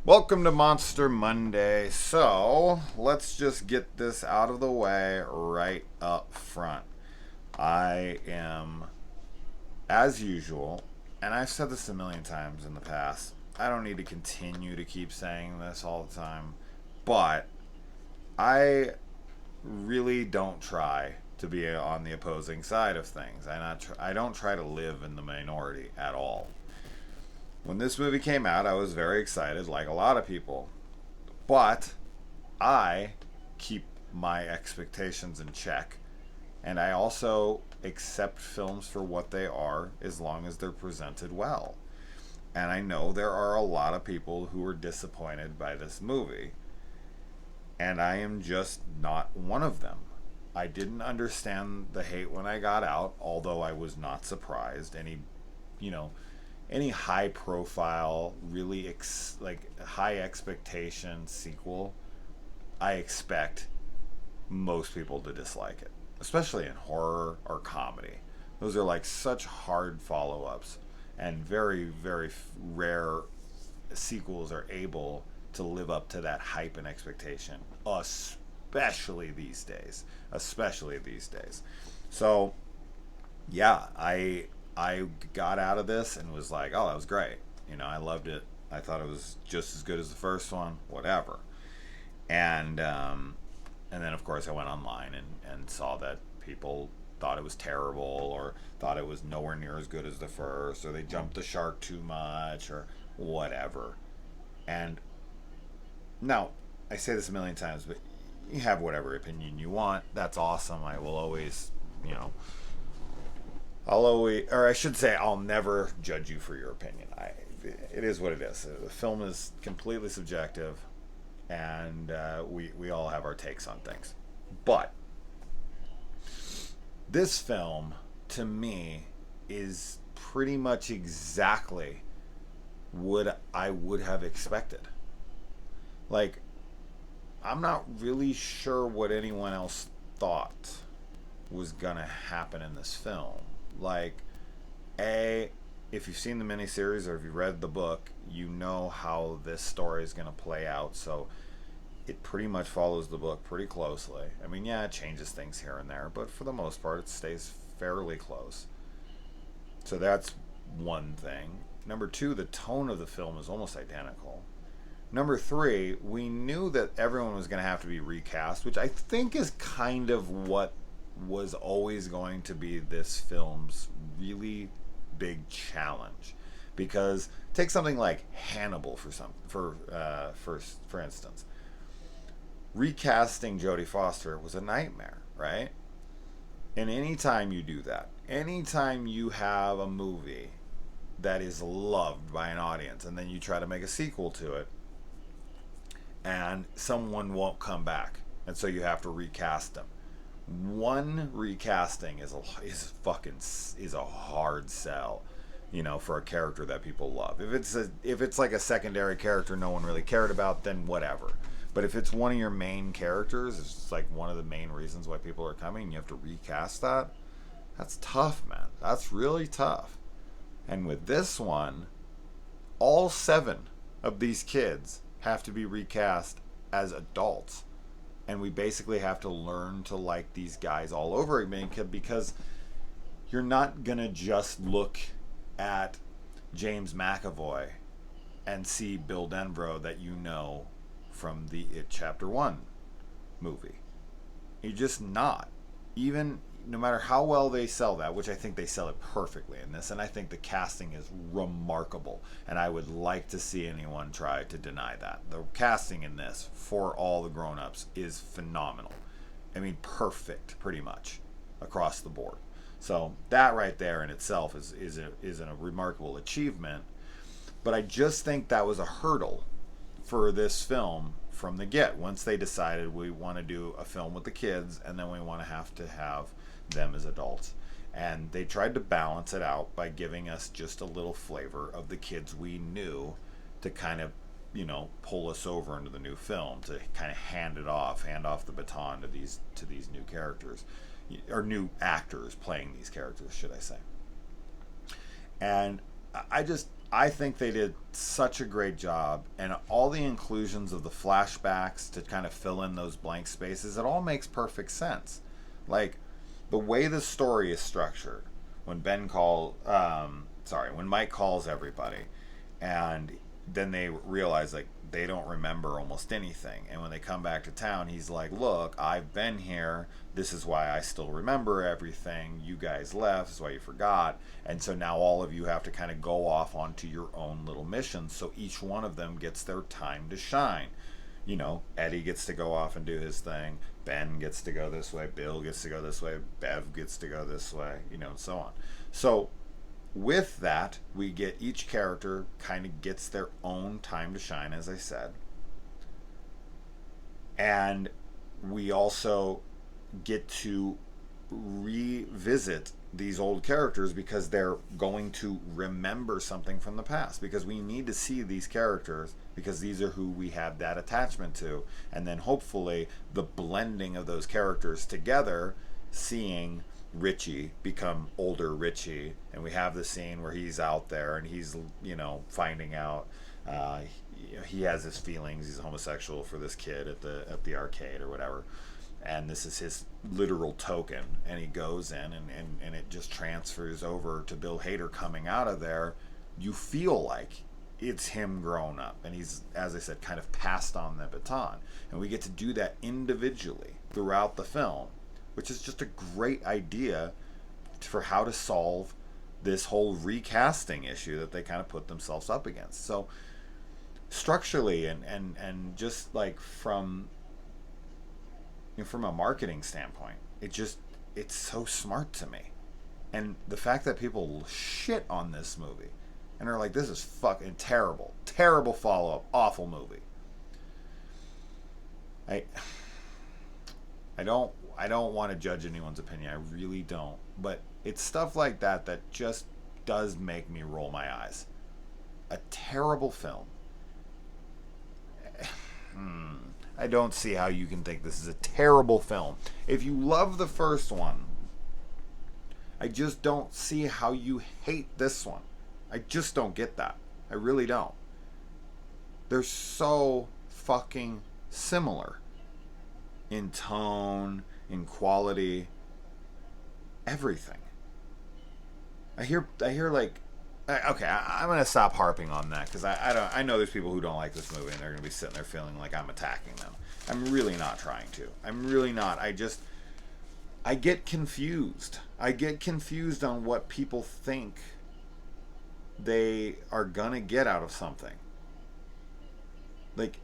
Welcome to Monster Monday. So, let's just get this out of the way right up front. I am, as usual, and I've said this a million times in the past, I don't need to continue to keep saying this all the time, but I really don't try to be on the opposing side of things. I don't try to live in the minority at all. When this movie came out, I was very excited, like a lot of people. But I keep my expectations in check. And I also accept films for what they are as long as they're presented well. And I know there are a lot of people who are disappointed by this movie. And I am just not one of them. I didn't understand the hate when I got out, although I was not surprised. You know, any high profile, really high expectation sequel, I expect most people to dislike it, especially in horror or comedy. Those are like such hard follow ups, and very rare sequels are able to live up to that hype and expectation, especially these days. Especially these days. So, yeah, I got out of this and was like, oh, that was great. I loved it. I thought it was just as good as the first one, whatever. And then of course I went online and saw that people thought it was terrible or thought it was nowhere near as good as the first or they jumped the shark too much or whatever. And now I say this a million times, but you have whatever opinion you want. That's awesome. I will always, you know, I'll always, or I should say, I'll never judge you for your opinion. It is what it is. The film is completely subjective, and we all have our takes on things. But this film, to me, is pretty much exactly what I would have expected. Like, I'm not really sure what anyone else thought was gonna happen in this film. Like, if you've seen the miniseries or if you read the book, you know how this story is gonna play out. So it pretty much follows the book pretty closely. I mean, yeah, it changes things here and there, but for the most part, it stays fairly close. So that's one thing. Number two, the tone of the film is almost identical. Number three, we knew that everyone was going to have to be recast, which I think is kind of what was always going to be this film's really big challenge. Because take something like Hannibal for instance, recasting Jodie Foster was a nightmare, right? And anytime you do that, anytime you have a movie that is loved by an audience and then you try to make a sequel to it and someone won't come back and so you have to recast them. One recasting is a hard sell, for a character that people love. If it's like a secondary character no one really cared about, then whatever. But if it's one of your main characters, it's like one of the main reasons why people are coming, you have to recast that. That's tough, man. That's really tough. And with this one, all seven of these kids have to be recast as adults. And we basically have to learn to like these guys all over again because you're not going to just look at James McAvoy and see Bill Denbrough that you know from the It Chapter 1 movie. You're just not. Even no matter how well they sell that, which I think they sell it perfectly in this, and I think the casting is remarkable, and I would like to see anyone try to deny that. The casting in this for all the grown-ups is phenomenal. I mean, perfect, pretty much, across the board. So that right there in itself is a remarkable achievement, but I just think that was a hurdle for this film from the get. Once they decided we want to do a film with the kids and then we want to have them as adults, and they tried to balance it out by giving us just a little flavor of the kids we knew to kind of pull us over into the new film, to kind of hand off the baton to these new characters, or new actors playing these characters, should I say. And I think they did such a great job, and all the inclusions of the flashbacks to kind of fill in those blank spaces, it all makes perfect sense. Like the way the story is structured, when when Mike calls everybody, and then they realize like they don't remember almost anything, and when they come back to town, he's like, "Look, I've been here. This is why I still remember everything. You guys left. This is why you forgot." And so now all of you have to kind of go off onto your own little missions. So each one of them gets their time to shine. You know, Eddie gets to go off and do his thing. Ben gets to go this way. Bill gets to go this way. Bev gets to go this way. You know, and so on. So with that, we get each character kind of gets their own time to shine, as I said. And we also get to revisit these old characters because they're going to remember something from the past, because we need to see these characters because these are who we have that attachment to, and then hopefully the blending of those characters together, seeing Richie become older Richie, and we have the scene where he's out there and he's, you know, finding out he has his feelings, he's homosexual for this kid at the arcade or whatever, and this is his literal token, and he goes in and it just transfers over to Bill Hader coming out of there. You feel like it's him grown up, and he's, as I said, kind of passed on the baton, and we get to do that individually throughout the film, which is just a great idea for how to solve this whole recasting issue that they kind of put themselves up against. So structurally and just like from a marketing standpoint, it's so smart to me. And the fact that people shit on this movie and are like, this is fucking terrible follow-up, awful movie. I don't want to judge anyone's opinion. I really don't. But it's stuff like that that just does make me roll my eyes. A terrible film. I don't see how you can think this is a terrible film. If you love the first one, I just don't see how you hate this one. I just don't get that. I really don't. They're so fucking similar in tone, in quality, everything. I hear like, okay, I'm gonna stop harping on that because I know there's people who don't like this movie and they're gonna be sitting there feeling like I'm attacking them. I'm really not trying to. I'm really not. I get confused. I get confused on what people think they are gonna get out of something. Like,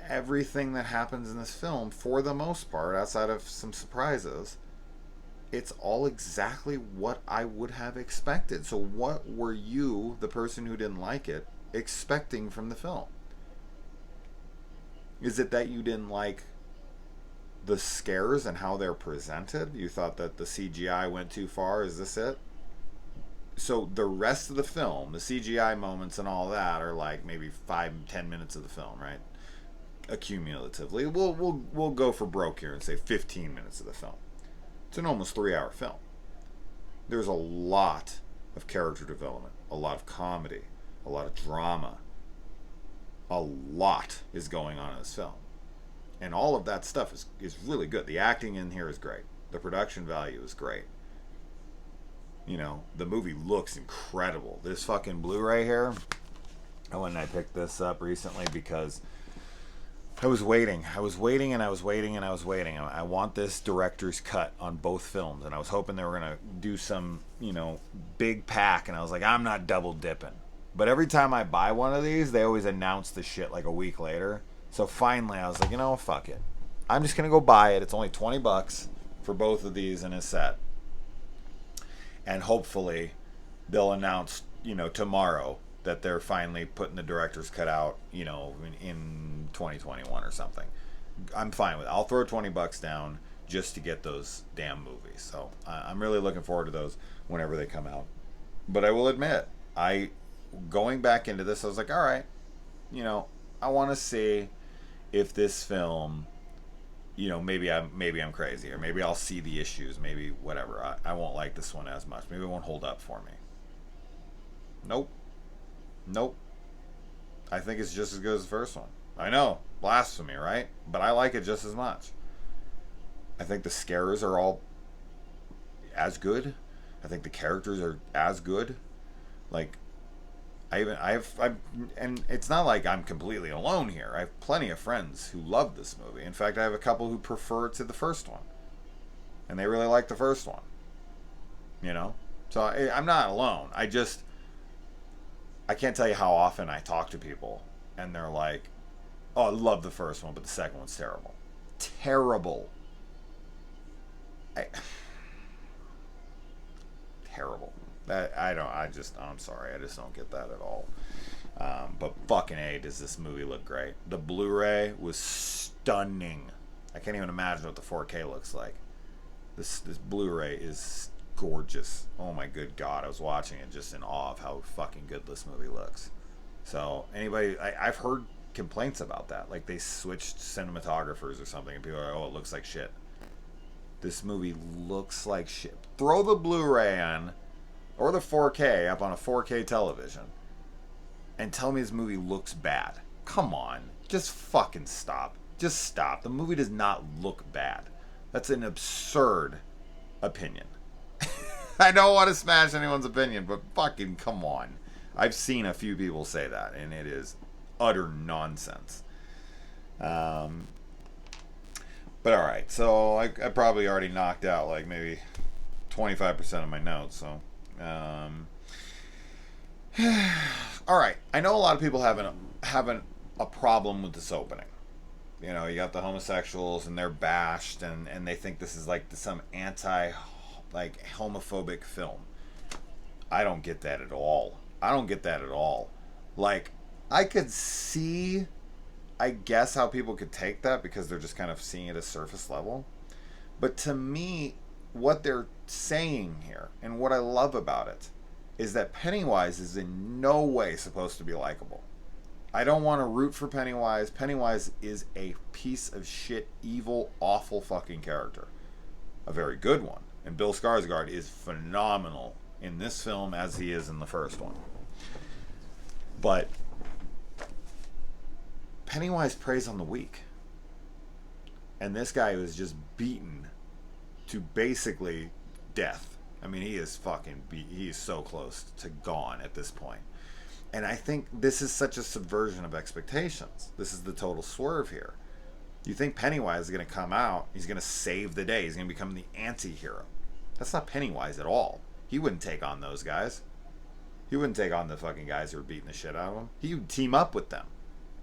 everything that happens in this film, for the most part, outside of some surprises, it's all exactly what I would have expected. So what were you, the person who didn't like it, expecting from the film? Is it that you didn't like the scares and how they're presented? You thought that the CGI went too far? Is this it? So the rest of the film, the CGI moments and all that, are like maybe 5-10 minutes of the film, right? Accumulatively, we'll go for broke here and say 15 minutes of the film. It's an almost 3-hour film. There's a lot of character development, a lot of comedy, a lot of drama. A lot is going on in this film. And all of that stuff is really good. The acting in here is great. The production value is great. You know, the movie looks incredible. This fucking Blu-ray here, I went and I picked this up recently because I was waiting. I want this director's cut on both films, and I was hoping they were going to do some, you know, big pack, and I was like, I'm not double dipping. But every time I buy one of these, they always announce the shit like a week later. So finally, I was like, you know, fuck it. I'm just going to go buy it. It's only $20 for both of these in a set. And hopefully they'll announce, you know, tomorrow that they're finally putting the director's cut out, you know, in 2021 or something. I'm fine with it. I'll throw $20 down just to get those damn movies. So I'm really looking forward to those whenever they come out. But I will admit, going back into this, I was like, all right, you know, I want to see if this film, you know, maybe I'm crazy, or maybe I'll see the issues, maybe whatever. I won't like this one as much. Maybe it won't hold up for me. Nope. Nope. I think it's just as good as the first one. I know, blasphemy, right? But I like it just as much. I think the scares are all as good. I think the characters are as good. Like, and it's not like I'm completely alone here. I have plenty of friends who love this movie. In fact, I have a couple who prefer it to the first one, and they really like the first one. You know, so I'm not alone. I can't tell you how often I talk to people, and they're like, "Oh, I love the first one, but the second one's terrible, terrible." I, terrible. That I don't. I'm sorry. I just don't get that at all. But fucking A, does this movie look great? The Blu-ray was stunning. I can't even imagine what the 4K looks like. This Blu-ray is gorgeous. Oh my good God, I was watching it just in awe of how fucking good this movie looks. So I've heard complaints about that. Like they switched cinematographers or something, and people are like, "Oh, it looks like shit." This movie looks like shit. Throw the Blu-ray on, or the 4K up on a 4K television, and tell me this movie looks bad. Come on. Just fucking stop. Just stop. The movie does not look bad. That's an absurd opinion. I don't want to smash anyone's opinion, but fucking come on. I've seen a few people say that, and it is utter nonsense. But alright, so I probably already knocked out like maybe 25% of my notes, so alright, I know a lot of people having a problem with this opening. You know, you got the homosexuals and they're bashed, and they think this is like some like homophobic film. I don't get that at all. I don't get that at all. Like, I could see, I guess, how people could take that because they're just kind of seeing it at surface level. But to me, what they're saying here, and what I love about it, is that Pennywise is in no way supposed to be likable. I don't want to root for Pennywise. Pennywise is a piece of shit, evil, awful fucking character. A very good one. And Bill Skarsgård is phenomenal in this film as he is in the first one. But Pennywise preys on the weak. And this guy was just beaten to basically death. I mean, he is so close to gone at this point. And I think this is such a subversion of expectations. This is the total swerve here. You think Pennywise is going to come out, he's going to save the day, he's going to become the anti-hero. That's not Pennywise at all. He wouldn't take on those guys. He wouldn't take on the fucking guys who were beating the shit out of him. He would team up with them.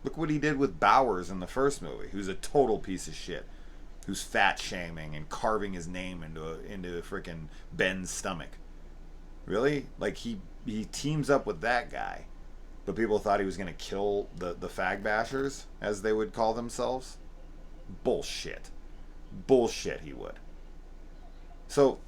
Look what he did with Bowers in the first movie, who's a total piece of shit, who's fat shaming and carving his name into freaking Ben's stomach. Really? Like he teams up with that guy. But people thought he was going to kill the fag bashers, as they would call themselves. Bullshit. Bullshit, he would. So,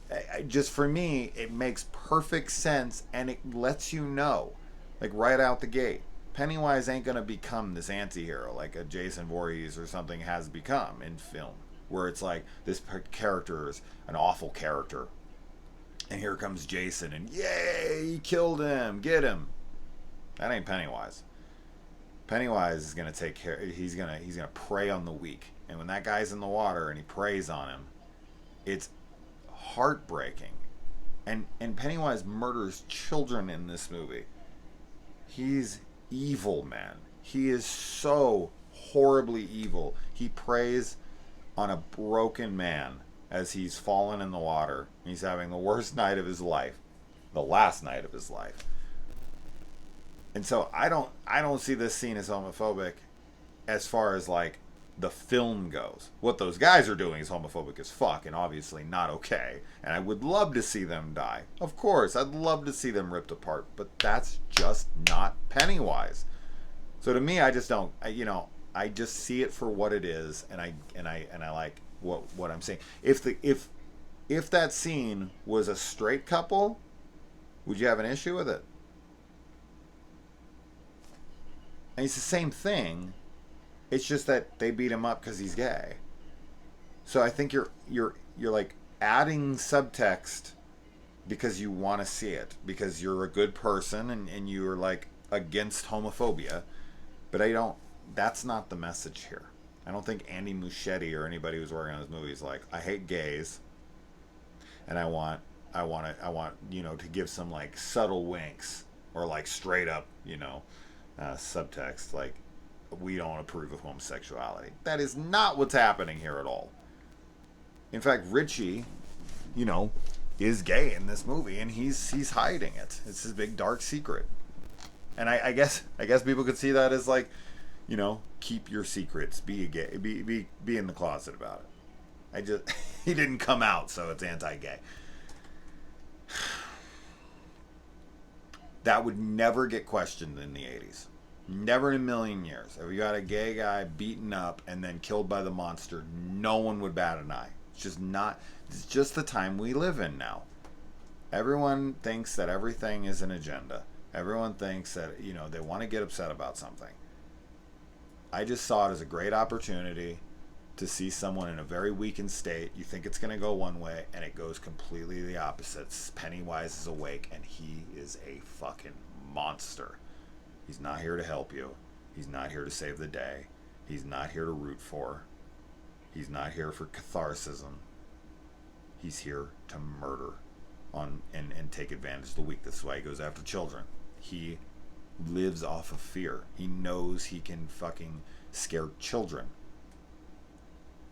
just for me, it makes perfect sense, and it lets you know, like right out the gate, Pennywise ain't going to become this anti-hero like a Jason Voorhees or something has become in film, where it's like, this character is an awful character, and here comes Jason, and yay, he killed him, get him. That ain't Pennywise. Pennywise is gonna take care. He's gonna prey on the weak, and when that guy's in the water and he preys on him, it's heartbreaking. And Pennywise murders children in this movie. He's evil, man. He is so horribly evil. He preys on a broken man as he's fallen in the water. He's having the worst night of his life, the last night of his life. And so I don't see this scene as homophobic as far as like the film goes. What those guys are doing is homophobic as fuck and obviously not okay. And I would love to see them die. Of course, I'd love to see them ripped apart, but that's just not Pennywise. So to me, I just don't, I just see it for what it is, and I like what I'm seeing. If that scene was a straight couple, would you have an issue with it? And it's the same thing. It's just that they beat him up because he's gay. So I think you're like adding subtext because you want to see it, because you're a good person and you're like, against homophobia, but I don't. That's not the message here. I don't think Andy Muschietti or anybody who's working on this movie is like, I hate gays, and I want, to give some like subtle winks or like straight up, subtext like, we don't approve of homosexuality. That is not what's happening here at all. In fact, Richie, is gay in this movie, and he's hiding it. It's his big dark secret. And I guess people could see that as like, keep your secrets, be a gay, be in the closet about it. He didn't come out, so it's anti-gay. That would never get questioned in the 80s. Never in a million years. If you got a gay guy beaten up and then killed by the monster, no one would bat an eye. It's just the time we live in now. Everyone thinks that everything is an agenda. Everyone thinks that, they want to get upset about something. I just saw it as a great opportunity to see someone in a very weakened state. You think it's going to go one way, and it goes completely the opposite. Pennywise is awake, and he is a fucking monster. He's not here to help you. He's not here to save the day. He's not here to root for. He's not here for catharsis. He's here to murder and take advantage of the weak. That's why he goes after children. He lives off of fear. He knows he can fucking scare children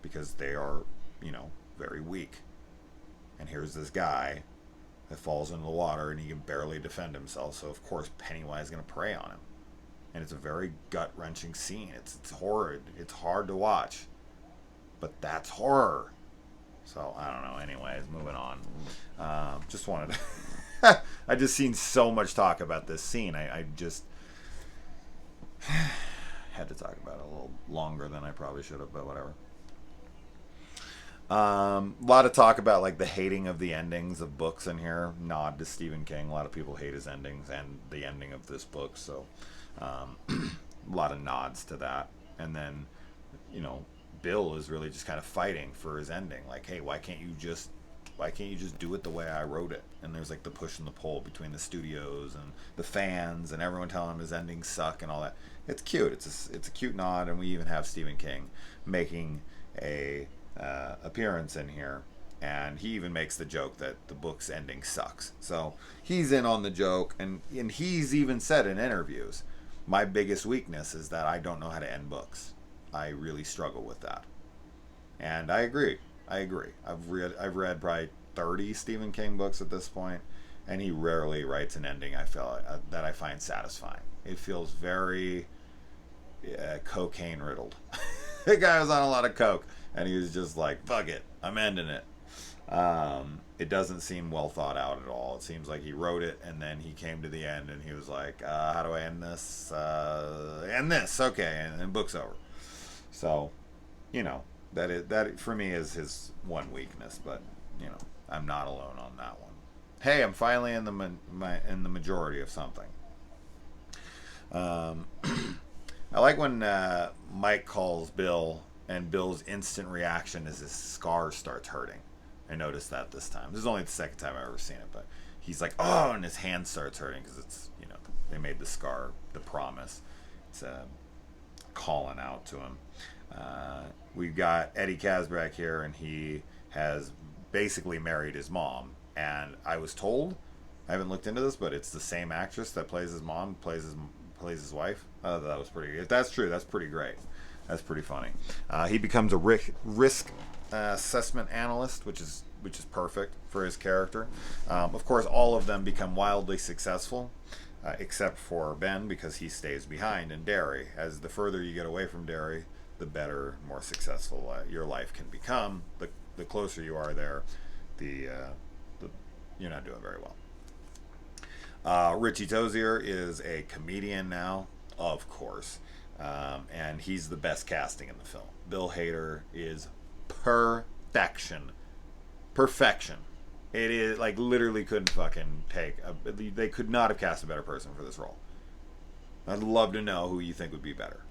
because they are, very weak. And here's this guy that falls into the water and he can barely defend himself. So of course Pennywise is going to prey on him. And it's a very gut-wrenching scene. It's horrid. It's hard to watch. But that's horror. So, I don't know. Anyways, moving on. Just wanted to... I just seen so much talk about this scene. I just... had to talk about it a little longer than I probably should have, but whatever. A lot of talk about like the hating of the endings of books in here. Nod to Stephen King. A lot of people hate his endings and the ending of this book. So, a lot of nods to that. And then, Bill is really just kind of fighting for his ending. Like, hey, why can't you just do it the way I wrote it? And there's like the push and the pull between the studios and the fans and everyone telling him his endings suck and all that. It's cute. It's a cute nod, and we even have Stephen King making a appearance in here, and he even makes the joke that the book's ending sucks. So he's in on the joke, and he's even said in interviews, my biggest weakness is that I don't know how to end books. I really struggle with that. And I agree. I've read probably 30 Stephen King books at this point, and he rarely writes an ending that I find satisfying. It feels very cocaine riddled. The guy was on a lot of coke, and he was just like, fuck it, I'm ending it. It doesn't seem well thought out at all. It seems like he wrote it, and then he came to the end, and he was like, how do I end this? End this, okay, and then book's over. So, that for me is his one weakness, but, I'm not alone on that one. Hey, I'm finally in the majority of something. I like when Mike calls Bill, and Bill's instant reaction is his scar starts hurting. I noticed that this time. This is only the second time I've ever seen it, but he's like, oh, and his hand starts hurting because it's, they made the scar the promise. It's calling out to him. We've got Eddie Kazbrak here, and he has basically married his mom. And I was told, I haven't looked into this, but it's the same actress that plays his mom, plays his wife. That was pretty good. If that's true, that's pretty great. That's pretty funny. He becomes a risk assessment analyst, which is perfect for his character. Of course, all of them become wildly successful, except for Ben, because he stays behind in Derry. As the further you get away from Derry, the better, more successful your life can become. The closer you are there, you're not doing very well. Richie Tozier is a comedian now, of course, and he's the best casting in the film. Bill Hader is perfection. It is like literally couldn't fucking they could not have cast a better person for this role. I'd love to know who you think would be better.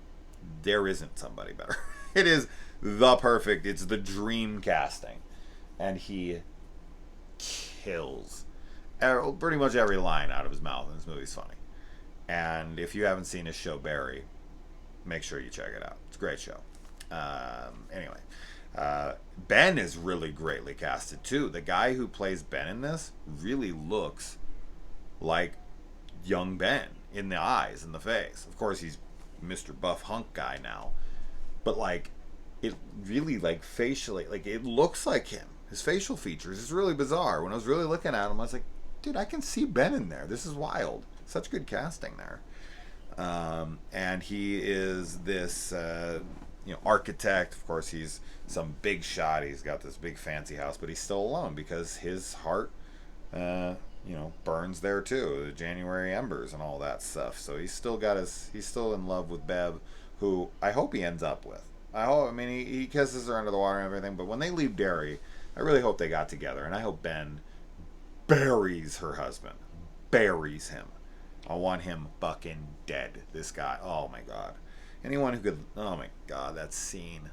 There isn't somebody better. It is it's the dream casting, and he kills pretty much every line out of his mouth in this movie is funny. And if you haven't seen his show Barry, make sure you check it out. It's a great show. Anyway, Ben is really greatly casted too. The guy who plays Ben in this really looks like young Ben in the eyes and the face. Of course, he's Mr. Buff Hunk guy now, but like it really like facially, like it looks like him. His facial features is really bizarre. When I was really looking at him, I was like, dude, I can see Ben in there. This is wild. Such good casting there. And he is this architect. Of course, he's some big shot. He's got this big fancy house, but he's still alone because his heart burns there too, the January embers and all that stuff. So he's still in love with Bev, who I hope he ends up with. He kisses her under the water and everything, but when they leave Derry, I really hope they got together, and I hope Ben buries her husband. Buries him. I want him fucking dead, this guy. Oh my god. Anyone who could, oh my god, that scene,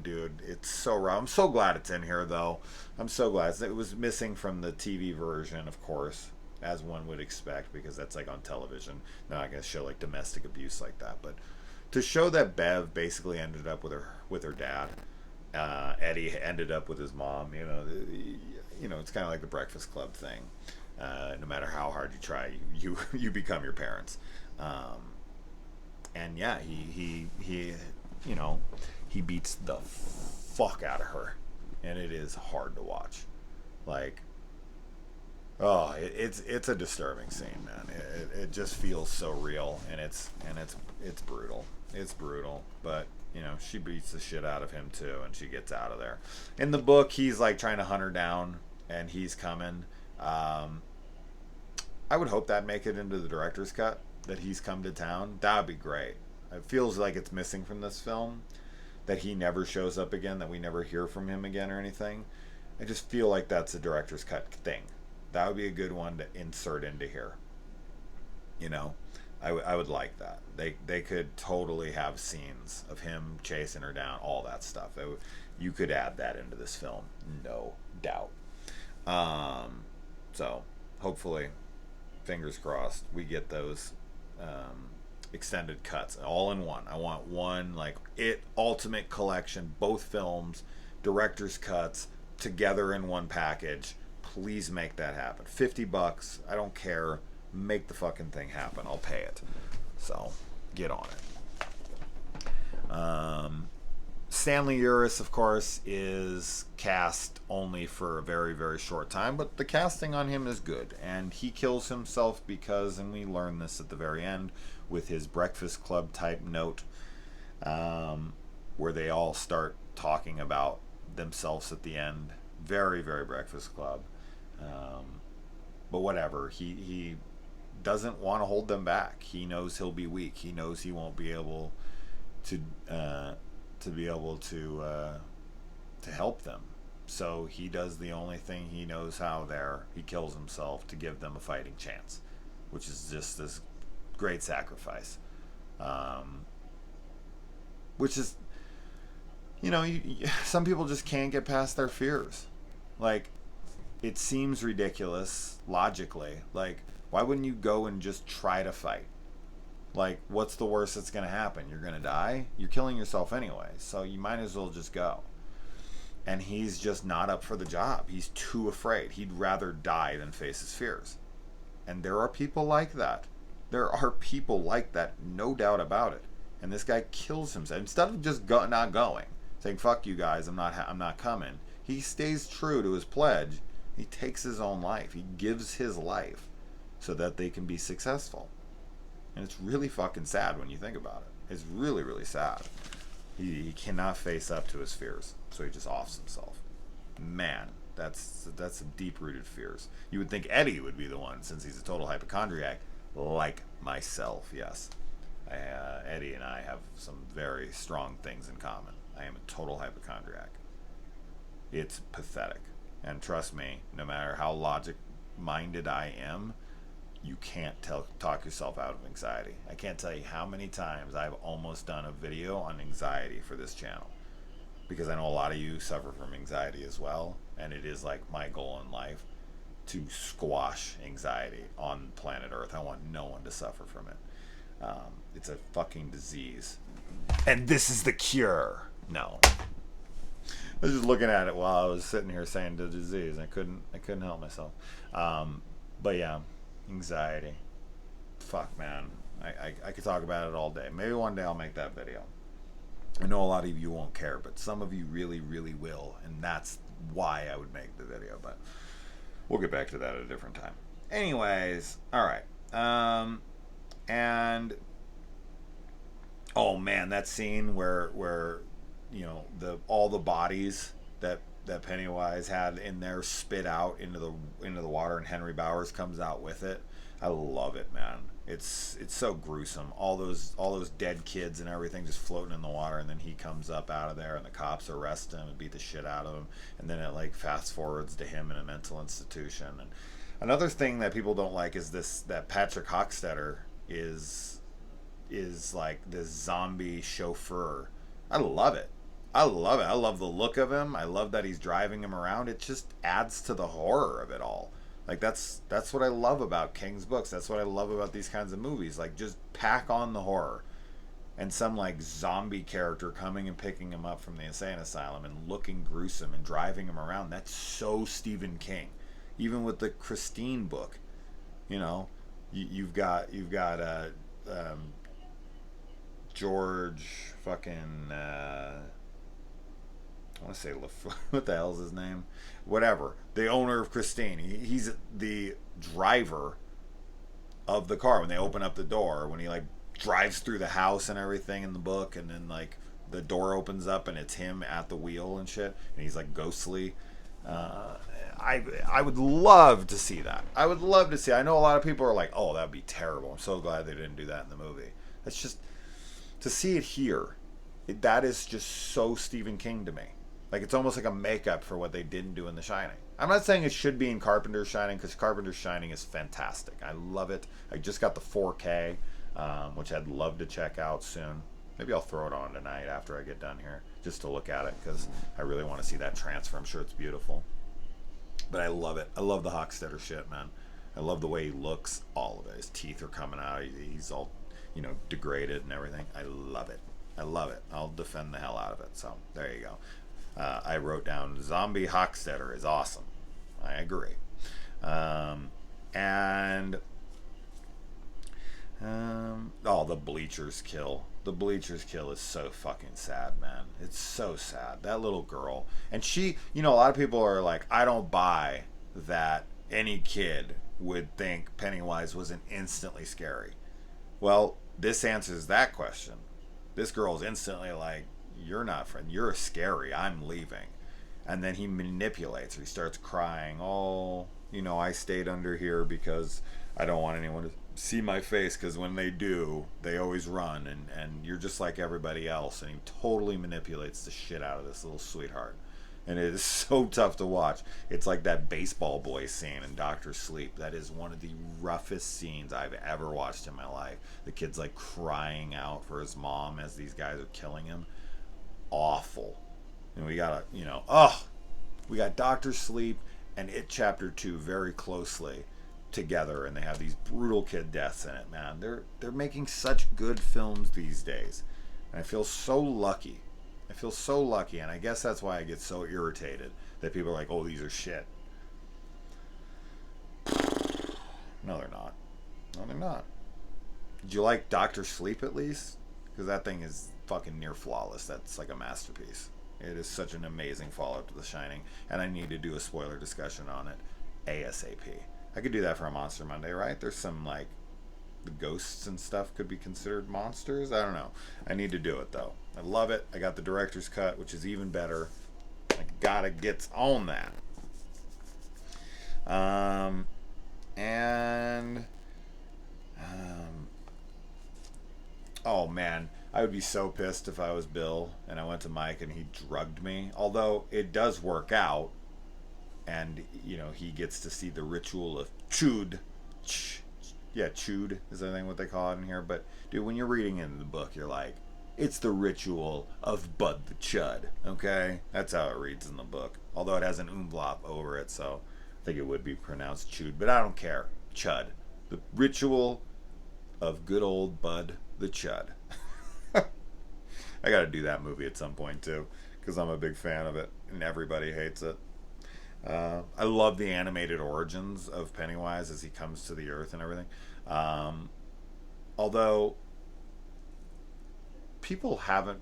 dude, it's so raw. I'm so glad it's in here, though. I'm so glad. It was missing from the TV version, of course, as one would expect, because that's like on television. They're not going to show like domestic abuse like that, but to show that Bev basically ended up with her dad, Eddie ended up with his mom. It's kind of like the Breakfast Club thing. No matter how hard you try, you become your parents. And yeah, he beats the fuck out of her, and it is hard to watch. Like, oh, it's a disturbing scene, man. It just feels so real, and it's brutal. It's brutal, but she beats the shit out of him too, and she gets out of there. In the book, he's like trying to hunt her down, and he's coming. I would hope that make it into the director's cut, that he's come to town. That would be great. It feels like it's missing from this film, that he never shows up again, that we never hear from him again or anything. I just feel like that's a director's cut thing. That would be a good one to insert into here. I would like that. They could totally have scenes of him chasing her down, all that stuff. You could add that into this film, no doubt. So hopefully, fingers crossed, we get those extended cuts all in one. I want one ultimate collection, both films, director's cuts together in one package. Please make that happen. $50, I don't care. Make the fucking thing happen. I'll pay it. So get on it. Stanley Uris, of course, is cast only for a very, very short time, but the casting on him is good. And he kills himself because, and we learn this at the very end with his Breakfast Club type note, where they all start talking about themselves at the end. Very, very Breakfast Club. But whatever. He doesn't want to hold them back. He knows he'll be weak. He knows he won't be able to help them. So he does the only thing he knows how there. He kills himself to give them a fighting chance, which is just this great sacrifice. Which is, some people just can't get past their fears. Like, it seems ridiculous logically. Like, why wouldn't you go and just try to fight? Like, what's the worst that's going to happen? You're going to die? You're killing yourself anyway, so you might as well just go. And he's just not up for the job. He's too afraid. He'd rather die than face his fears. And there are people like that. There are people like that, no doubt about it. And this guy kills himself. Instead of just not going, saying, fuck you guys, I'm not coming. He stays true to his pledge. He takes his own life. He gives his life so that they can be successful. And it's really fucking sad when you think about it. It's really, really sad. He cannot face up to his fears, so he just offs himself. Man, that's some deep-rooted fears. You would think Eddie would be the one, since he's a total hypochondriac, like myself, yes. Eddie and I have some very strong things in common. I am a total hypochondriac. It's pathetic. And trust me, no matter how logic-minded I am, you can't talk yourself out of anxiety. I can't tell you how many times I've almost done a video on anxiety for this channel, because I know a lot of you suffer from anxiety as well, and it is like my goal in life squash anxiety on planet Earth. I want no one to suffer from it. It's a fucking disease, and this is the cure. No, I was just looking at it while I was sitting here saying the disease. I couldn't help myself. But yeah, anxiety. Fuck, man. I could talk about it all day. Maybe one day I'll make that video. I know a lot of you won't care, but some of you really, really will, and that's why I would make the video. But we'll get back to that at a different time. Anyways, all right. And oh man, that scene where you know all the bodies that Pennywise had in there spit out into the water, and Henry Bowers comes out with it. I love it, man. It's so gruesome. All those dead kids and everything just floating in the water, and then he comes up out of there, and the cops arrest him and beat the shit out of him, and then it like fast forwards to him in a mental institution. And another thing that people don't like is that Patrick Hockstetter is like this zombie chauffeur. I love it. I love the look of him. I love that he's driving him around. It just adds to the horror of it all. Like that's what I love about King's books. That's what I love about these kinds of movies. Like just pack on the horror. And some like zombie character coming and picking him up from the insane asylum and looking gruesome and driving him around. That's so Stephen King. Even with the Christine book, you know, you've got George fucking I want to say what the hell's his name? Whatever. The owner of Christine. He's the driver of the car when they open up the door. When he like drives through the house and everything in the book, and then like the door opens up and it's him at the wheel and shit, and he's like ghostly. I would love to see that. I would love to see. I know a lot of people are like, "Oh, that'd be terrible." I'm so glad they didn't do that in the movie. It's just to see it here. That is just so Stephen King to me. Like it's almost like a makeup for what they didn't do in The Shining. I'm not saying it should be in Carpenter's Shining, because Carpenter's Shining is fantastic. I love it. I just got the 4K, which I'd love to check out soon. Maybe I'll throw it on tonight after I get done here, just to look at it, because I really want to see that transfer. I'm sure it's beautiful. But I love it. I love the Hockstetter shit, man. I love the way he looks. All of it. His teeth are coming out. He's all, you know, degraded and everything. I love it. I love it. I'll defend the hell out of it. So there you go. I wrote down Zombie Hockstetter is awesome. I agree. The Bleachers kill. The Bleachers kill is so fucking sad, man. It's so sad. That little girl. And she, you know, a lot of people are like, I don't buy that any kid would think Pennywise wasn't instantly scary. Well, this answers that question. This girl's instantly like, you're not friend. You're scary. I'm leaving. And then he manipulates her. He starts crying. Oh, you know, I stayed under here because I don't want anyone to see my face, because when they do, they always run, and you're just like everybody else. And he totally manipulates the shit out of this little sweetheart. And it is so tough to watch. It's like that baseball boy scene in Doctor Sleep. That is one of the roughest scenes I've ever watched in my life. The kid's like crying out for his mom as these guys are killing him. Awful. And we got we got Doctor Sleep and It Chapter 2 very closely together, and they have these brutal kid deaths in it, man. They're making such good films these days. And I feel so lucky. And I guess that's why I get so irritated that people are like, "Oh, these are shit." No, they're not. No, they're not. Did you like Doctor Sleep at least? Because that thing is fucking near flawless. That's like a masterpiece. It is such an amazing follow-up to The Shining, and I need to do a spoiler discussion on it ASAP. I could do that for a Monster Monday, right? There's some like the ghosts and stuff could be considered monsters. I don't know. I need to do it though. I love it. I got the director's cut, which is even better. I gotta get on that. Oh man, I would be so pissed if I was Bill and I went to Mike and he drugged me. Although it does work out, and you know he gets to see the ritual of chewed. Chewed is I think what they call it in here. But dude, when you're reading it in the book, you're like, it's the ritual of Bud the Chud. Okay, that's how it reads in the book. Although it has an umlaut over it, so I think it would be pronounced chewed, but I don't care. Chud. The ritual of good old Bud the Chud. I got to do that movie at some point too, because I'm a big fan of it, and everybody hates it. I love the animated origins of Pennywise as he comes to the earth and everything. Um, Although people haven't,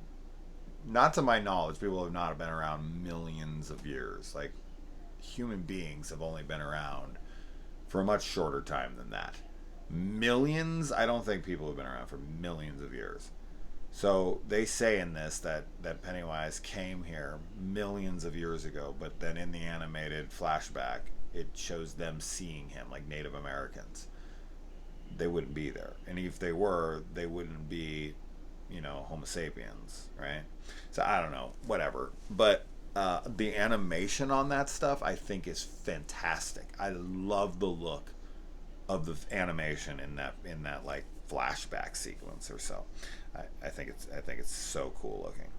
not to my knowledge, people have not been around millions of years. Like, human beings have only been around for a much shorter time than that. Millions? I don't think people have been around for millions of years. So they say in this that Pennywise came here millions of years ago, but then in the animated flashback, it shows them seeing him like Native Americans. They wouldn't be there. And if they were, they wouldn't be, Homo sapiens, right? So I don't know, whatever. But the animation on that stuff, I think, is fantastic. I love the look of the animation in that like flashback sequence or so. I think it's so cool looking.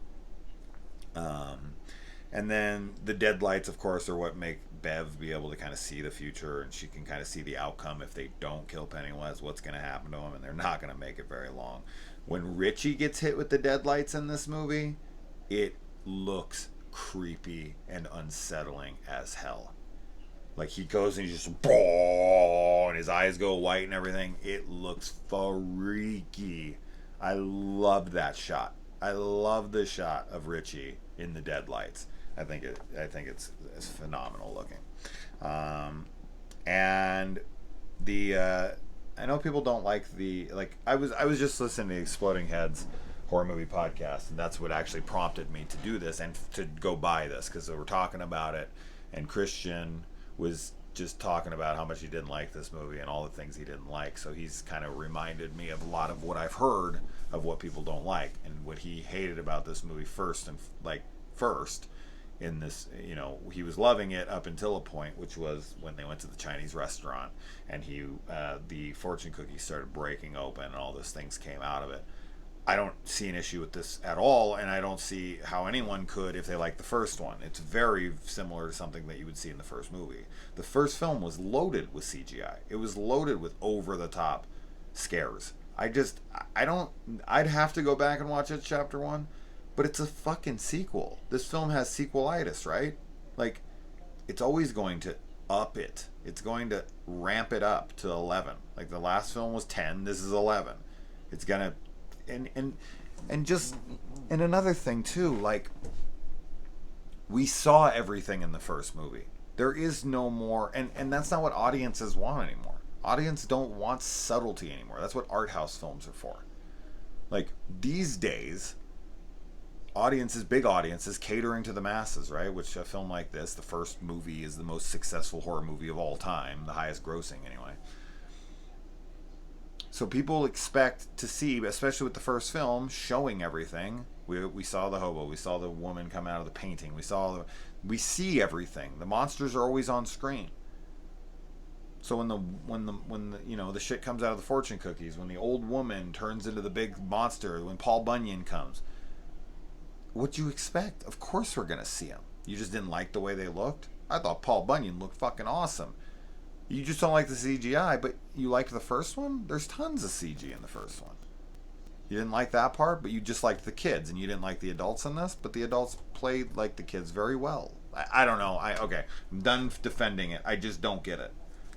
And then the deadlights, of course, are what make Bev be able to kind of see the future, and she can kind of see the outcome if they don't kill Pennywise, what's going to happen to him, and they're not going to make it very long. When Richie gets hit with the deadlights in this movie, it looks creepy and unsettling as hell. Like, he goes and he just, and his eyes go white and everything. It looks freaky. I loved that shot. I love the shot of Richie in the deadlights. I think it's phenomenal looking. And I know people don't like I was just listening to Exploding Heads horror movie podcast, and that's what actually prompted me to do this and to go buy this, because they were talking about it, and Christian was just talking about how much he didn't like this movie and all the things he didn't like. So he's kind of reminded me of a lot of what I've heard of what people don't like and what he hated about this movie first in this. He was loving it up until a point, which was when they went to the Chinese restaurant and the fortune cookies started breaking open and all those things came out of it. I don't see an issue with this at all, and I don't see how anyone could if they like the first one. It's very similar to something that you would see in the first movie. The first film was loaded with CGI. It was loaded with over-the-top scares. I'd have to go back and watch it, chapter one, but it's a fucking sequel. This film has sequelitis, right? Like, it's always going to up it. It's going to ramp it up to 11. Like, the last film was 10, this is 11. It's gonna... And another thing too, like, we saw everything in the first movie. There is no more, and that's not what audiences want anymore. Audience don't want subtlety anymore. That's what art house films are for. Like, these days, big audiences catering to the masses, right? Which a film like this, the first movie, is the most successful horror movie of all time, the highest grossing anyway. So people expect to see, especially with the first film, showing everything. We saw the hobo, we saw the woman come out of the painting, we see everything. The monsters are always on screen. So when the shit comes out of the fortune cookies, when the old woman turns into the big monster, when Paul Bunyan comes, what do you expect? Of course we're gonna see them. You just didn't like the way they looked? I thought Paul Bunyan looked fucking awesome. You just don't like the CGI, but you liked the first one? There's tons of CG in the first one. You didn't like that part, but you just liked the kids, and you didn't like the adults in this, but the adults played like the kids very well. I don't know. Okay, I'm done defending it. I just don't get it.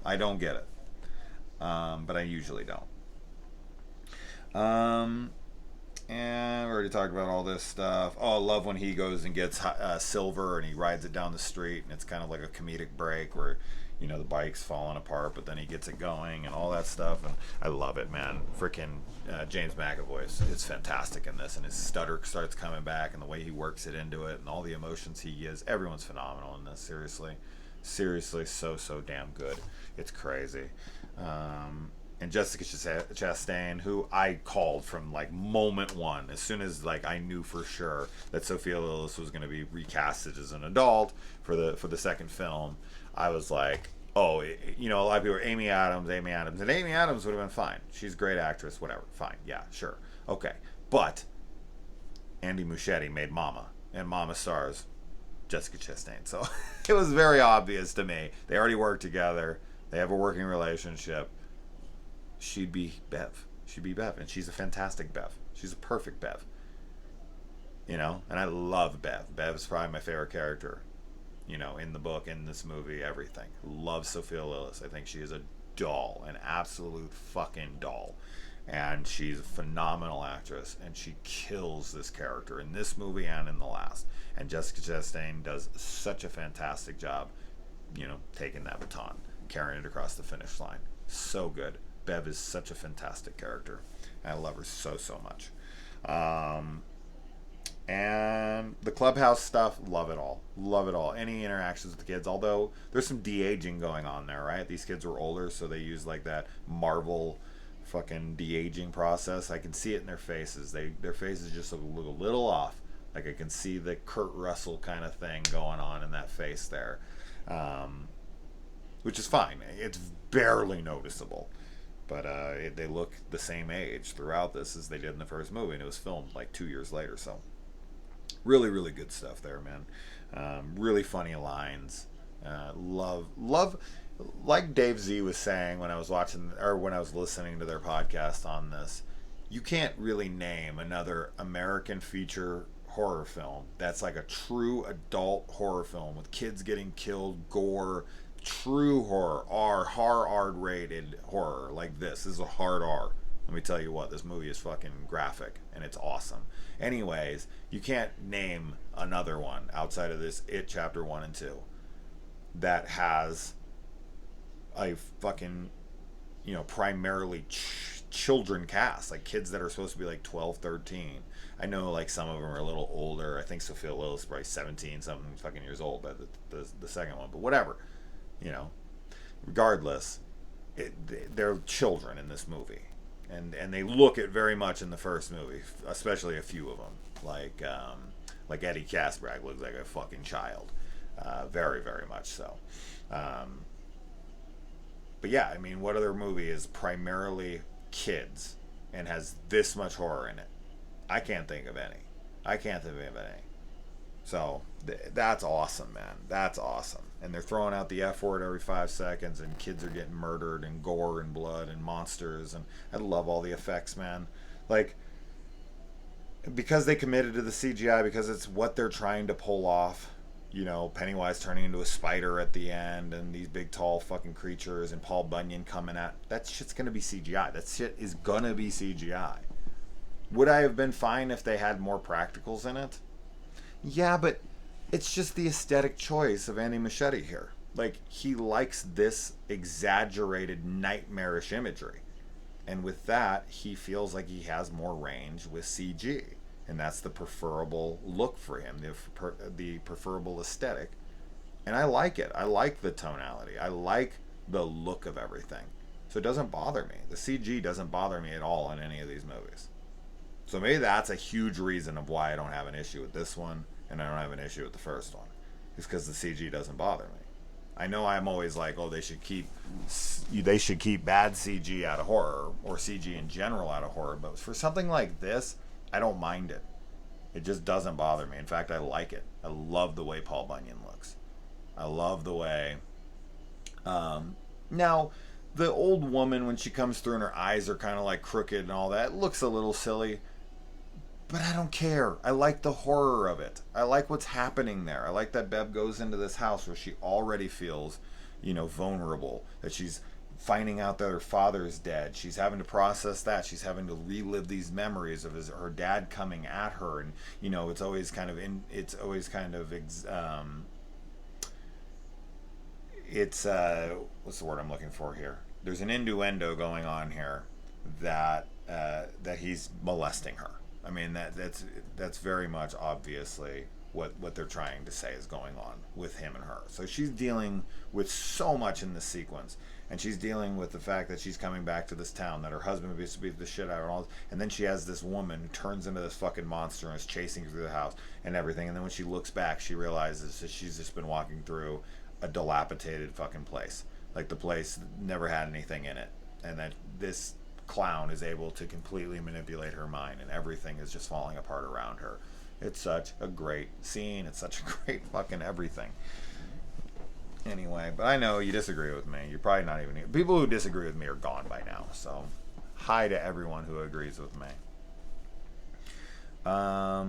I don't get it. But I usually don't. And we already talked about all this stuff. Oh, I love when he goes and gets silver and he rides it down the street, and it's kind of like a comedic break where, the bike's falling apart, but then he gets it going and all that stuff. And I love it, man. Freaking James McAvoy is fantastic in this, and his stutter starts coming back, and the way he works it into it, and all the emotions he gives. Everyone's phenomenal in this. Seriously, so damn good. It's crazy. And Jessica Chastain, who I called from like moment one, as soon as like I knew for sure that Sophia Lillis was going to be recasted as an adult for the second film, I was like, oh, a lot of people are Amy Adams, and Amy Adams would have been fine. She's a great actress, whatever, fine, yeah, sure, okay. But Andy Muschietti made Mama, and Mama stars Jessica Chastain. So it was very obvious to me. They already work together. They have a working relationship. She'd be Bev. She'd be Bev. And she's a fantastic Bev. She's a perfect Bev. You know? And I love Bev. Bev's probably my favorite character. You know, in the book, in this movie, everything. Love Sophia Lillis. I think she is a doll. An absolute fucking doll. And she's a phenomenal actress. And she kills this character in this movie and in the last. And Jessica Chastain does such a fantastic job, you know, taking that baton, carrying it across the finish line. So good. Bev is such a fantastic character. I love her so, so much. And the clubhouse stuff, love it all. Love it all. Any interactions with the kids, although there's some de-aging going on there, right? These kids were older, so they use like that Marvel fucking de-aging process. I can see it in their faces. Their faces just look a little off. Like I can see the Kurt Russell kind of thing going on in that face there. Which is fine. It's barely noticeable. But they look the same age throughout this as they did in the first movie, and it was filmed like 2 years later. So really, really good stuff there, man. Really funny lines. Love, like Dave Z was saying when I was watching, or when I was listening to their podcast on this, you can't really name another American feature horror film that's like a true adult horror film with kids getting killed, gore, true horror, hard rated horror like this. This is a hard R. Let me tell you what, this movie is fucking graphic and it's awesome. Anyways, you can't name another one outside of this It Chapter 1 and 2 that has a fucking, you know, primarily children cast, like kids that are supposed to be like 12, 13. I know like some of them are a little older. I think Sophia Lillis is probably 17 something fucking years old by the second one, but whatever. You know, regardless, they're children in this movie, and they look it very much in the first movie, especially a few of them, like Eddie Casbrag looks like a fucking child, very, very much so. But yeah, I mean, what other movie is primarily kids and has this much horror in it? I can't think of any. So that's awesome, man. That's awesome. And they're throwing out the F word every 5 seconds, and kids are getting murdered, and gore and blood and monsters, and I love all the effects, man. Like, because they committed to the CGI, because it's what they're trying to pull off. You know, Pennywise turning into a spider at the end, and these big tall fucking creatures, and Paul Bunyan coming at, that shit's gonna be CGI. That shit is gonna be CGI. Would I have been fine if they had more practicals in it? Yeah, but it's just the aesthetic choice of Andy Muschietti here. Like, he likes this exaggerated, nightmarish imagery. And with that, he feels like he has more range with CG. And that's the preferable look for him, the preferable aesthetic. And I like it. I like the tonality. I like the look of everything. So it doesn't bother me. The CG doesn't bother me at all in any of these movies. So maybe that's a huge reason of why I don't have an issue with this one, and I don't have an issue with the first one. It's because the CG doesn't bother me. I know I'm always like, oh, they should keep bad CG out of horror, or CG in general out of horror. But for something like this, I don't mind it. It just doesn't bother me. In fact, I like it. I love the way Paul Bunyan looks. I love the way... now, the old woman, when she comes through and her eyes are kind of like crooked and all that, it looks a little silly. But I don't care. I like the horror of it. I like what's happening there. I like that Bev goes into this house where she already feels, you know, vulnerable. That she's finding out that her father is dead. She's having to process that. She's having to relive these memories of her dad coming at her, and you know, it's always kind of what's the word I'm looking for here? There's an innuendo going on here that he's molesting her. I mean, that's very much obviously what they're trying to say is going on with him and her. So she's dealing with so much in this sequence, and she's dealing with the fact that she's coming back to this town, that her husband used to beat the shit out of her, and then she has this woman who turns into this fucking monster and is chasing her through the house and everything, and then when she looks back, she realizes that she's just been walking through a dilapidated fucking place. Like, the place never had anything in it, and that this clown is able to completely manipulate her mind, and everything is just falling apart around her. It's such a great scene. It's such a great fucking everything. Anyway, but I know you disagree with me. You're probably not even here. People who disagree with me are gone by now. So, hi to everyone who agrees with me. I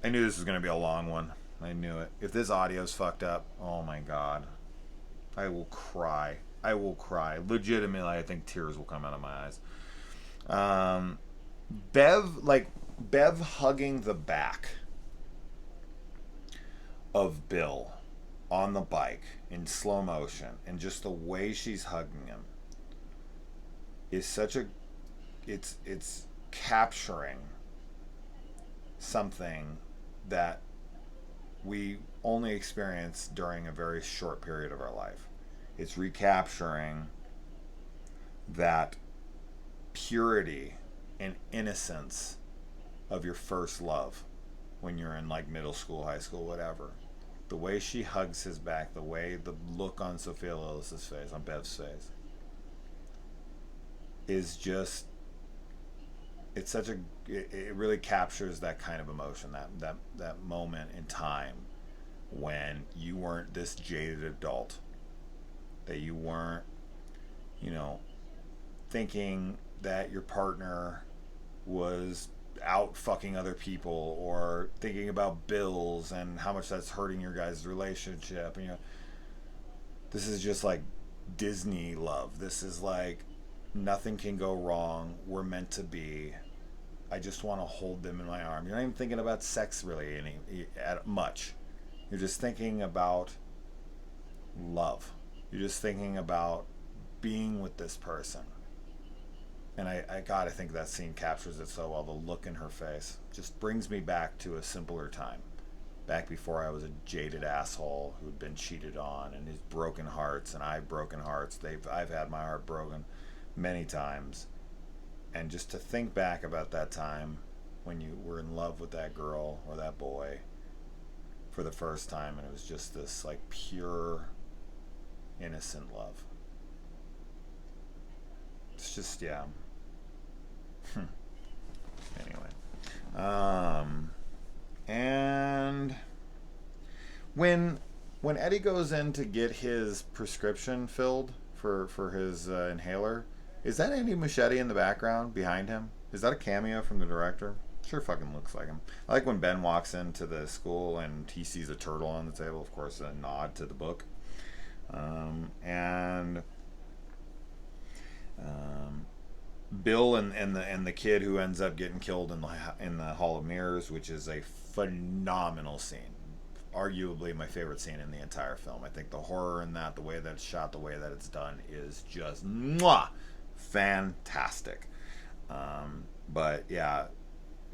knew this was going to be a long one. I knew it. If this audio's fucked up, oh my god. I will cry. I will cry. Legitimately, I think tears will come out of my eyes. Bev hugging the back of Bill on the bike in slow motion, and just the way she's hugging him is such a it's capturing something that we only experience during a very short period of our life. It's recapturing that purity and innocence of your first love when you're in like middle school, high school, whatever. The way she hugs his back, the look on Sophia Lillis's face, on Bev's face, is just, it really captures that kind of emotion, that moment in time when you weren't this jaded adult, that you weren't, thinking that your partner was out fucking other people, or thinking about bills and how much that's hurting your guys' relationship. And this is just like Disney love. This is like nothing can go wrong. We're meant to be. I just want to hold them in my arm. You're not even thinking about sex really much. You're just thinking about love. You're just thinking about being with this person. And I think that scene captures it so well. The look in her face just brings me back to a simpler time. Back before I was a jaded asshole who'd been cheated on, and his broken hearts, and I've broken hearts. I've had my heart broken many times. And just to think back about that time when you were in love with that girl or that boy for the first time, and it was just this like pure, innocent love. It's just, yeah. Anyway, and when Eddie goes in to get his prescription filled for his inhaler, is that Andy Muschietti in the background behind him? Is that a cameo from the director? Sure fucking looks like him. I like when Ben walks into the school and he sees a turtle on the table. Of course, a nod to the book. And Bill and the kid who ends up getting killed in the Hall of Mirrors, which is a phenomenal scene. Arguably my favorite scene in the entire film. I think the horror in that, the way that it's shot, the way that it's done, is just fantastic. But yeah,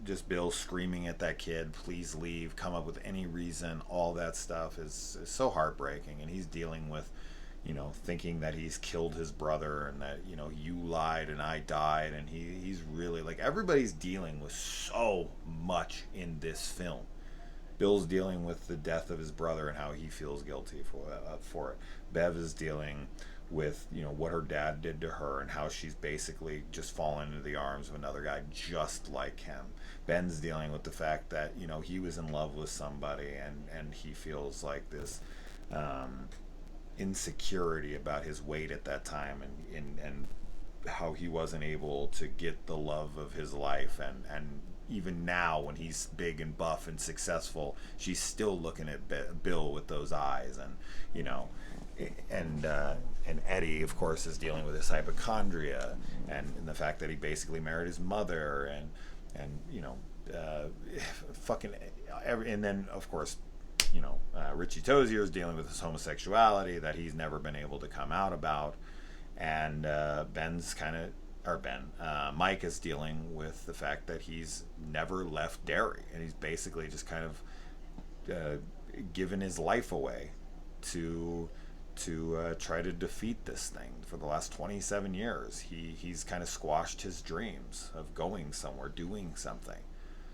just Bill screaming at that kid, please leave, come up with any reason, all that stuff is so heartbreaking. And he's dealing with, thinking that he's killed his brother, and that, you lied and I died, and he's really, like, everybody's dealing with so much in this film. Bill's dealing with the death of his brother and how he feels guilty for it. Bev is dealing with, what her dad did to her, and how she's basically just fallen into the arms of another guy just like him. Ben's dealing with the fact that, he was in love with somebody, and he feels like this insecurity about his weight at that time, and how he wasn't able to get the love of his life, and even now when he's big and buff and successful, she's still looking at Bill with those eyes. And Eddie, of course, is dealing with his hypochondria, and the fact that he basically married his mother, and and then of course, Richie Tozier is dealing with his homosexuality that he's never been able to come out about, and Mike is dealing with the fact that he's never left Derry, and he's basically just kind of given his life away to try to defeat this thing for the last 27 years. He's kind of squashed his dreams of going somewhere, doing something.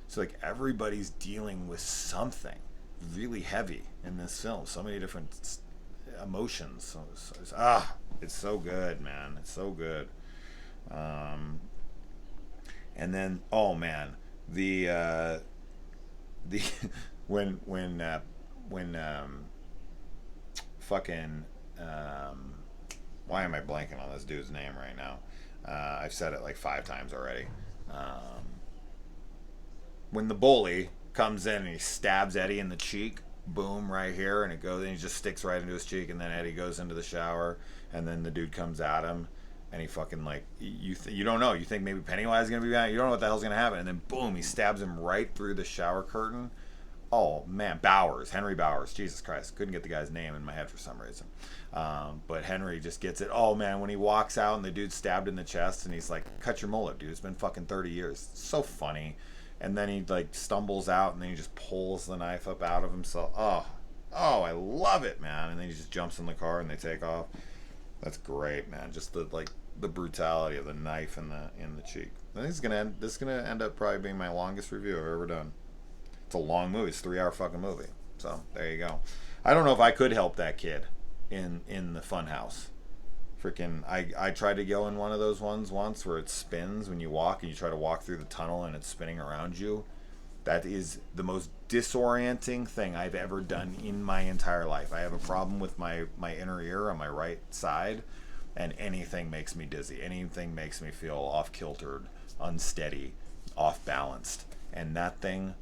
So like everybody's dealing with something really heavy in this film. So many different emotions. It's so good, man. It's so good. And then, oh man, the the when fucking why am I blanking on this dude's name right now? I've said it like 5 times already. Um, when the bully comes in and he stabs Eddie in the cheek, boom, right here, and it goes, and he just sticks right into his cheek, and then Eddie goes into the shower, and then the dude comes at him, and he fucking like you don't know, you think maybe Pennywise is gonna be behind, you don't know what the hell's gonna happen, and then boom, he stabs him right through the shower curtain. Oh man, Henry Bowers, Jesus Christ, couldn't get the guy's name in my head for some reason. But Henry just gets it. Oh man, when he walks out and the dude's stabbed in the chest, and he's like, "Cut your mullet, dude. It's been fucking 30 years." It's so funny. And then he like stumbles out, and then he just pulls the knife up out of himself. Oh, I love it, man. And then he just jumps in the car and they take off. That's great, man. Just the brutality of the knife in the cheek. I think this is gonna end up probably being my longest review I've ever done. It's a long movie. It's a 3-hour fucking movie. So there you go. I don't know if I could help that kid in the fun house. Freaking, I tried to go in one of those ones once where it spins when you walk and you try to walk through the tunnel and it's spinning around you. That is the most disorienting thing I've ever done in my entire life. I have a problem with my inner ear on my right side, and anything makes me dizzy. Anything makes me feel off-kiltered, unsteady, off-balanced. And that thing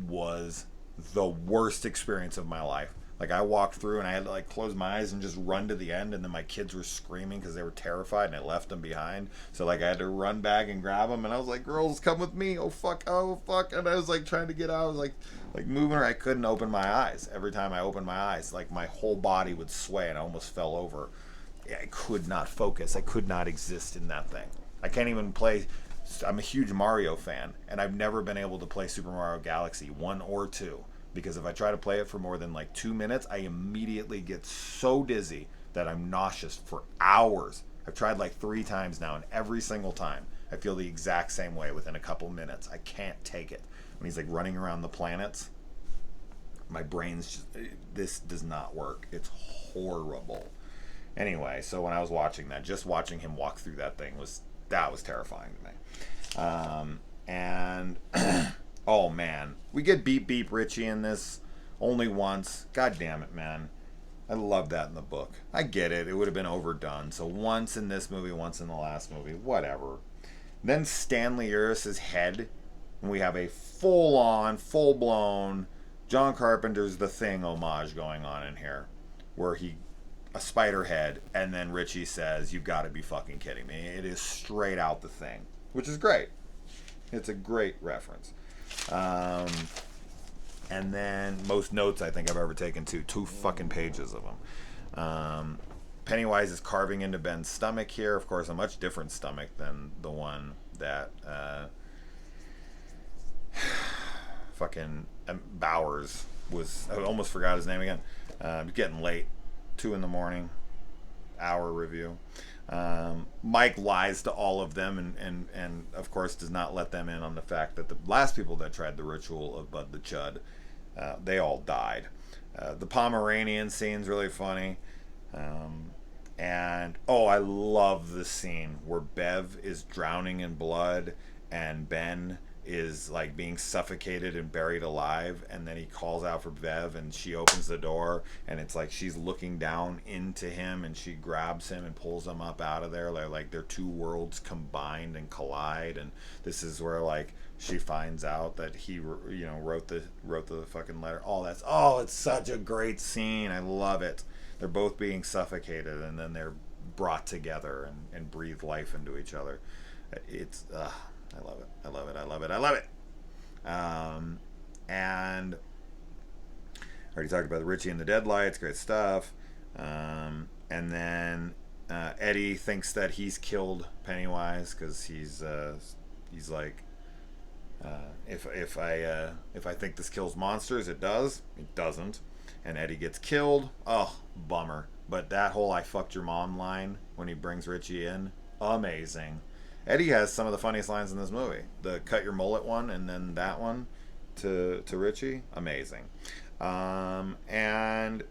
was the worst experience of my life. Like, I walked through and I had to like close my eyes and just run to the end, and then my kids were screaming because they were terrified and I left them behind. So like I had to run back and grab them, and I was like, "Girls, come with me!" Oh fuck! And I was like trying to get out. I was like moving, or I couldn't open my eyes. Every time I opened my eyes, like my whole body would sway and I almost fell over. I could not focus. I could not exist in that thing. I can't even play. I'm a huge Mario fan, and I've never been able to play Super Mario Galaxy 1 or 2, because if I try to play it for more than like 2 minutes, I immediately get so dizzy that I'm nauseous for hours. I've tried like 3 times now, and every single time I feel the exact same way within a couple minutes. I can't take it. When he's like running around the planets, my brain's just, this does not work. It's horrible. Anyway, so when I was watching that, just watching him walk through that thing was terrifying to me. And oh man, we get Beep Beep Richie in this only once. God damn it, man. I love that in the book. I get it. It would have been overdone. So once in this movie, once in the last movie, whatever. Then Stanley Uris's head, and we have a full-on, full-blown John Carpenter's The Thing homage going on in here, where a spider head, and then Richie says, "You've got to be fucking kidding me." It is straight out The Thing, which is great. It's a great reference. And then most notes I think I've ever taken to 2 fucking pages of them. Pennywise is carving into Ben's stomach here. Of course, a much different stomach than the one that fucking Bowers was. I almost forgot his name again. Getting late. 2 a.m, hour review. Mike lies to all of them, and of course does not let them in on the fact that the last people that tried the ritual of Bud the Chud, they all died. The Pomeranian scene's really funny. And I love the scene where Bev is drowning in blood and Ben is like being suffocated and buried alive, and then he calls out for Bev and she opens the door, and it's like she's looking down into him and she grabs him and pulls him up out of there. Like their 2 worlds combined and collide, and this is where like she finds out that he wrote the fucking letter. It's such a great scene. I love it. They're both being suffocated and then they're brought together and breathe life into each other. It's I love it. I love it. I love it. I love it. And I already talked about the Richie and the Deadlights. Great stuff. And then Eddie thinks that he's killed Pennywise because he's like, if I think this kills monsters, it does. It doesn't. And Eddie gets killed. Oh, bummer. But that whole "I fucked your mom" line when he brings Richie in, amazing. Eddie has some of the funniest lines in this movie. The "cut your mullet" one, and then that one to Richie, amazing. And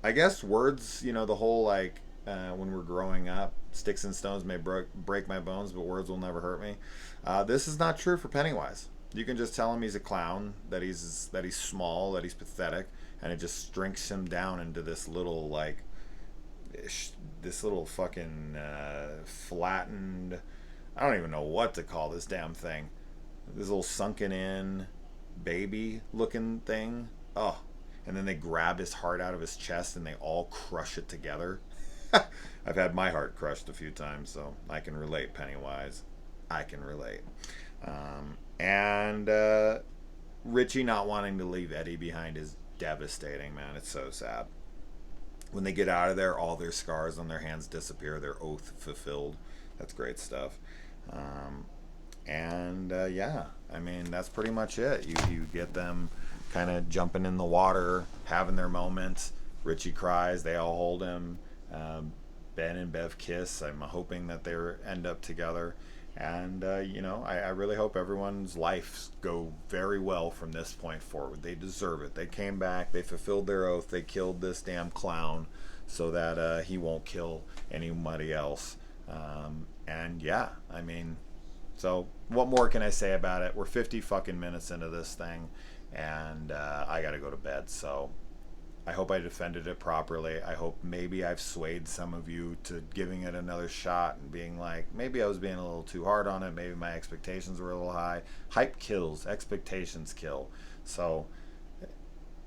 I guess words, the whole like when we're growing up, sticks and stones may break my bones, but words will never hurt me. This is not true for Pennywise. You can just tell him he's a clown, that he's small, that he's pathetic, and it just shrinks him down into this little like this little fucking flattened. I don't even know what to call this damn thing. This little sunken in baby looking thing. Oh, and then they grab his heart out of his chest and they all crush it together. I've had my heart crushed a few times, so I can relate, Pennywise. I can relate. And Richie not wanting to leave Eddie behind is devastating, man. It's so sad. When they get out of there, all their scars on their hands disappear. Their oath fulfilled. That's great stuff. Yeah, I mean, that's pretty much it. You get them kind of jumping in the water, having their moments. Richie cries. They all hold him. Ben and Bev kiss. I'm hoping that they end up together. And, I really hope everyone's lives go very well from this point forward. They deserve it. They came back. They fulfilled their oath. They killed this damn clown so that he won't kill anybody else. So what more can I say about it? We're 50 fucking minutes into this thing, and I got to go to bed. So I hope I defended it properly. I hope maybe I've swayed some of you to giving it another shot and being like, maybe I was being a little too hard on it. Maybe my expectations were a little high. Hype kills. Expectations kill. So,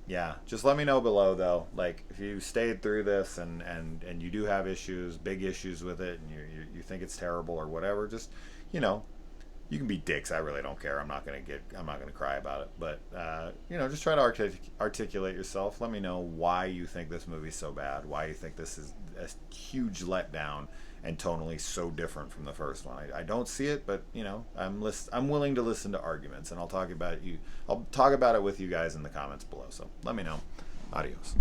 yeah. Just let me know below, though. Like, if you stayed through this and you do have issues, big issues with it, and you think it's terrible or whatever, just, you can be dicks. I really don't care. I'm not gonna cry about it. But just try to articulate yourself. Let me know why you think this movie's so bad. Why you think this is a huge letdown and tonally so different from the first one. I don't see it, but I'm willing to listen to arguments, and I'll talk about it with you guys in the comments below. So let me know. Adios.